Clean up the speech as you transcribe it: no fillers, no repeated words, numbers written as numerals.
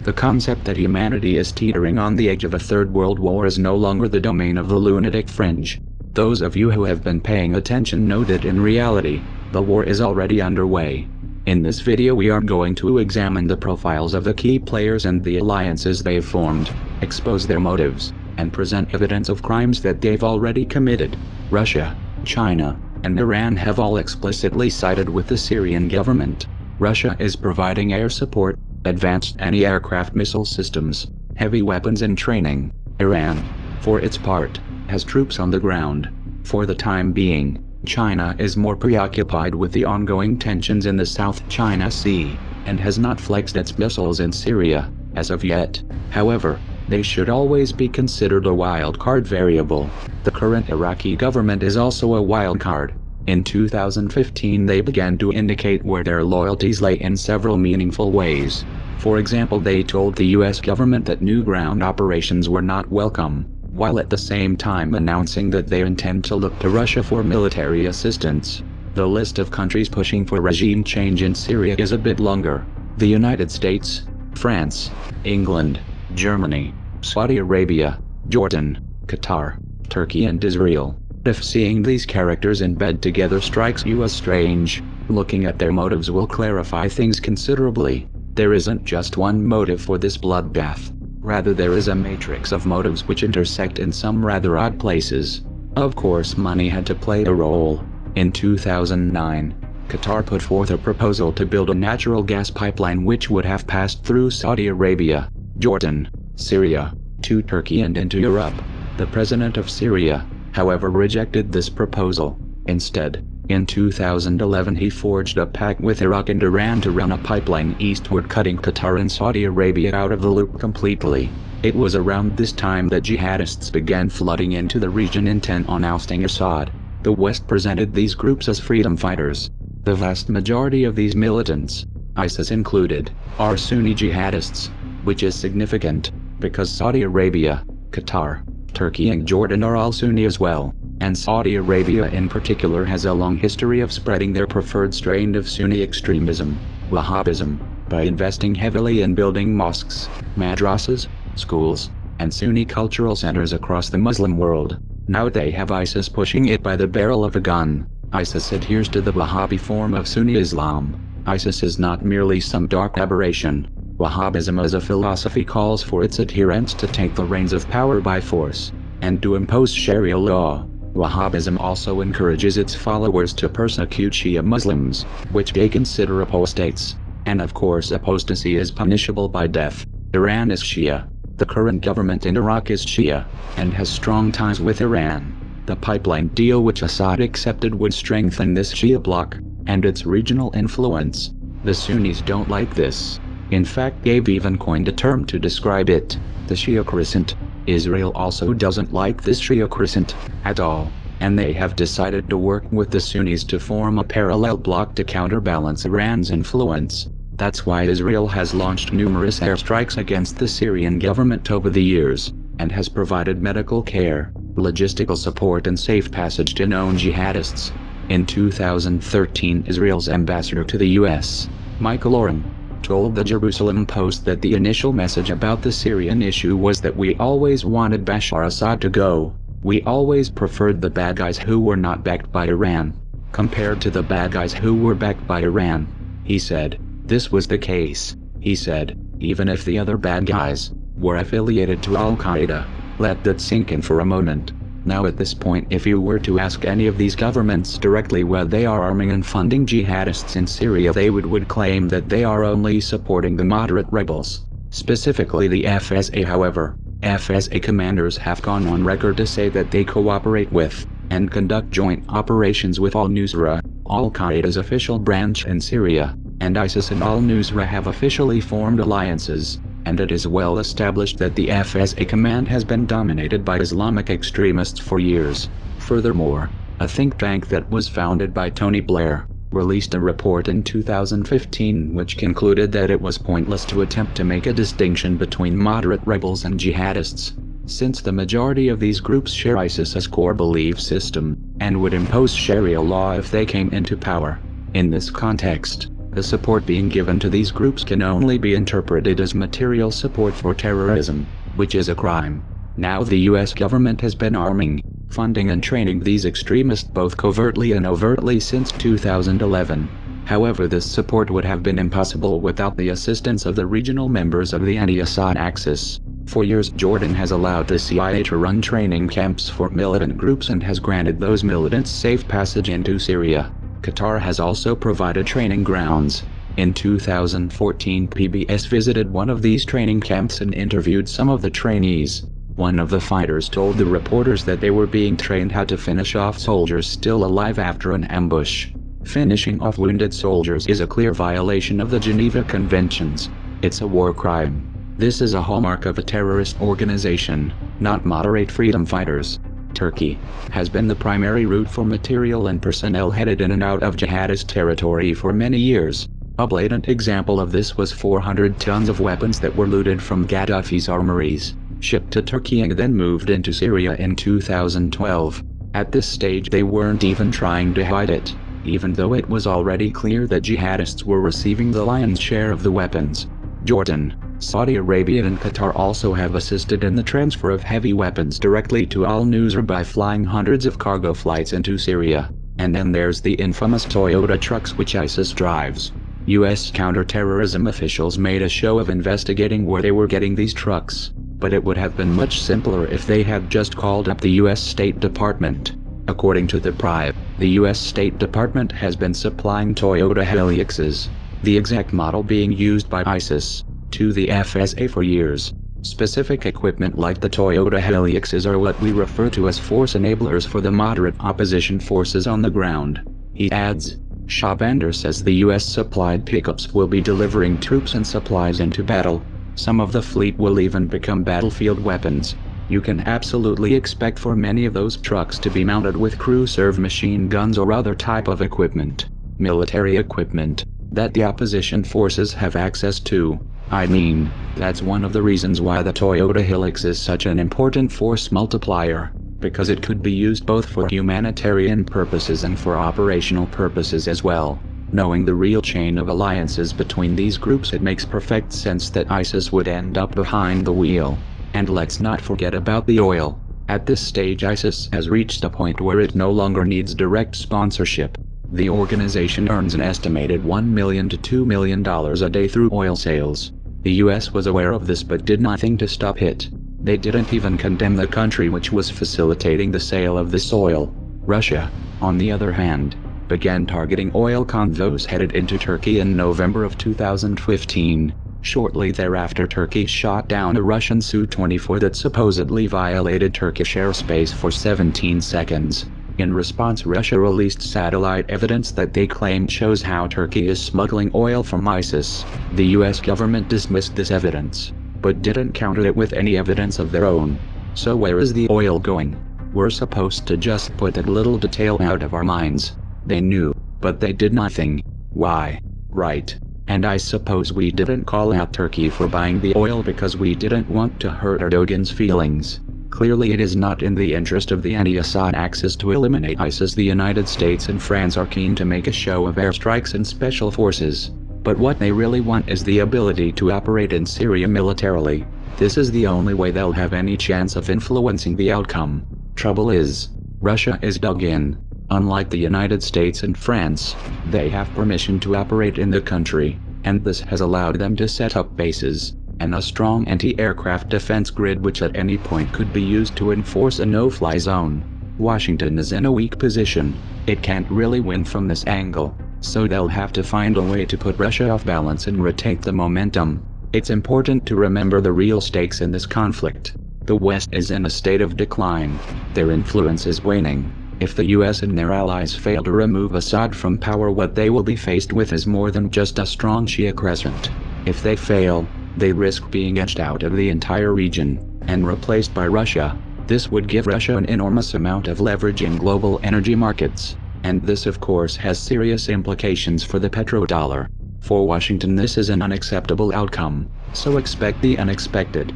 The concept that humanity is teetering on the edge of a third world war is no longer the domain of the lunatic fringe. Those of you who have been paying attention know that in reality, the war is already underway. In this video we are going to examine the profiles of the key players and the alliances they've formed, expose their motives, and present evidence of crimes that they've already committed. Russia, China, and Iran have all explicitly sided with the Syrian government. Russia is providing air support, advanced anti-aircraft missile systems, heavy weapons and training. Iran, for its part, has troops on the ground. For the time being, China is more preoccupied with the ongoing tensions in the South China Sea, and has not flexed its missiles in Syria, as of yet. However, they should always be considered a wild card variable. The current Iraqi government is also a wild card. In 2015 they began to indicate where their loyalties lay in several meaningful ways. For example, they told the US government that new ground operations were not welcome, while at the same time announcing that they intend to look to Russia for military assistance. The list of countries pushing for regime change in Syria is a bit longer. The United States, France, England, Germany, Saudi Arabia, Jordan, Qatar, Turkey and Israel. If seeing these characters in bed together strikes you as strange, looking at their motives will clarify things considerably. There isn't just one motive for this bloodbath. Rather, there is a matrix of motives which intersect in some rather odd places. Of course, money had to play a role. In 2009, Qatar put forth a proposal to build a natural gas pipeline which would have passed through Saudi Arabia, Jordan, Syria, to Turkey and into Europe. The president of Syria, however, rejected this proposal. Instead, in 2011 he forged a pact with Iraq and Iran to run a pipeline eastward, cutting Qatar and Saudi Arabia out of the loop completely. It was around this time that jihadists began flooding into the region intent on ousting Assad. The West presented these groups as freedom fighters. The vast majority of these militants, ISIS included, are Sunni jihadists, which is significant, because Saudi Arabia, Qatar, Turkey and Jordan are all Sunni as well, and Saudi Arabia in particular has a long history of spreading their preferred strain of Sunni extremism, Wahhabism, by investing heavily in building mosques, madrasas, schools, and Sunni cultural centers across the Muslim world. Now they have ISIS pushing it by the barrel of a gun. ISIS adheres to the Wahhabi form of Sunni Islam. ISIS is not merely some dark aberration. Wahhabism as a philosophy calls for its adherents to take the reins of power by force, and to impose Sharia law. Wahhabism also encourages its followers to persecute Shia Muslims, which they consider apostates. And of course apostasy is punishable by death. Iran is Shia. The current government in Iraq is Shia, and has strong ties with Iran. The pipeline deal which Assad accepted would strengthen this Shia bloc, and its regional influence. The Sunnis don't like this. In fact, they've even coined a term to describe it, the Shia crescent. Israel also doesn't like this Shia crescent at all, and they have decided to work with the Sunnis to form a parallel bloc to counterbalance Iran's influence. That's why Israel has launched numerous airstrikes against the Syrian government over the years, and has provided medical care, logistical support and safe passage to known jihadists. In 2013, Israel's ambassador to the US, Michael Oren, told the Jerusalem Post that the initial message about the Syrian issue was that we always wanted Bashar Assad to go. We always preferred the bad guys who were not backed by Iran, compared to the bad guys who were backed by Iran. He said, this was the case. He said, even if the other bad guys were affiliated to Al-Qaeda. Let that sink in for a moment. Now at this point, if you were to ask any of these governments directly why they are arming and funding jihadists in Syria, they would claim that they are only supporting the moderate rebels, specifically the FSA. However, FSA commanders have gone on record to say that they cooperate with, and conduct joint operations with Al-Nusra, Al-Qaeda's official branch in Syria, and ISIS and Al-Nusra have officially formed alliances. And it is well established that the FSA command has been dominated by Islamic extremists for years. Furthermore, a think tank that was founded by Tony Blair, released a report in 2015 which concluded that it was pointless to attempt to make a distinction between moderate rebels and jihadists, since the majority of these groups share ISIS's core belief system, and would impose Sharia law if they came into power. In this context, The support being given to these groups can only be interpreted as material support for terrorism, which is a crime. Now the US government has been arming, funding and training these extremists both covertly and overtly since 2011. However, this support would have been impossible without the assistance of the regional members of the anti-Assad axis. For years, Jordan has allowed the CIA to run training camps for militant groups and has granted those militants safe passage into Syria. Qatar has also provided training grounds. In 2014, PBS visited one of these training camps and interviewed some of the trainees. One of the fighters told the reporters that they were being trained how to finish off soldiers still alive after an ambush. Finishing off wounded soldiers is a clear violation of the Geneva Conventions. It's a war crime. This is a hallmark of a terrorist organization, not moderate freedom fighters. Turkey has been the primary route for material and personnel headed in and out of jihadist territory for many years. A blatant example of this was 400 tons of weapons that were looted from Gaddafi's armories, shipped to Turkey and then moved into Syria in 2012. At this stage they weren't even trying to hide it, even though it was already clear that jihadists were receiving the lion's share of the weapons. Jordan, Saudi Arabia and Qatar also have assisted in the transfer of heavy weapons directly to Al-Nusra by flying hundreds of cargo flights into Syria. And then there's the infamous Toyota trucks which ISIS drives. US counterterrorism officials made a show of investigating where they were getting these trucks, but it would have been much simpler if they had just called up the US State Department. According to the Prive, the US State Department has been supplying Toyota Hiluxes, the exact model being used by ISIS, to the FSA for years. Specific equipment like the Toyota Hiluxes are what we refer to as force enablers for the moderate opposition forces on the ground. He adds, Shabander says the US supplied pickups will be delivering troops and supplies into battle. Some of the fleet will even become battlefield weapons. You can absolutely expect for many of those trucks to be mounted with crew-served machine guns or other type of equipment, military equipment, that the opposition forces have access to. I mean, that's one of the reasons why the Toyota Hilux is such an important force multiplier, because it could be used both for humanitarian purposes and for operational purposes as well. Knowing the real chain of alliances between these groups, it makes perfect sense that ISIS would end up behind the wheel. And let's not forget about the oil. At this stage ISIS has reached a point where it no longer needs direct sponsorship. The organization earns an estimated $1 million to $2 million a day through oil sales. The US was aware of this but did nothing to stop it. They didn't even condemn the country which was facilitating the sale of this oil. Russia, on the other hand, began targeting oil convoys headed into Turkey in November of 2015. Shortly thereafter, Turkey shot down a Russian Su-24 that supposedly violated Turkish airspace for 17 seconds. In response, Russia released satellite evidence that they claimed shows how Turkey is smuggling oil from ISIS. The US government dismissed this evidence, but didn't counter it with any evidence of their own. So where is the oil going? We're supposed to just put that little detail out of our minds. They knew, but they did nothing. Why? Right. And I suppose we didn't call out Turkey for buying the oil because we didn't want to hurt Erdogan's feelings. Clearly it is not in the interest of the anti-Assad axis to eliminate ISIS. The United States and France are keen to make a show of airstrikes and special forces. But what they really want is the ability to operate in Syria militarily. This is the only way they'll have any chance of influencing the outcome. Trouble is, Russia is dug in. Unlike the United States and France, they have permission to operate in the country, and this has allowed them to set up bases, and a strong anti-aircraft defense grid which at any point could be used to enforce a no-fly zone. Washington is in a weak position. It can't really win from this angle, so they'll have to find a way to put Russia off balance and retake the momentum. It's important to remember the real stakes in this conflict. The West is in a state of decline. Their influence is waning. If the US and their allies fail to remove Assad from power, what they will be faced with is more than just a strong Shia crescent. If they fail, they risk being edged out of the entire region, and replaced by Russia. This would give Russia an enormous amount of leverage in global energy markets. And this of course has serious implications for the petrodollar. For Washington this is an unacceptable outcome, so expect the unexpected.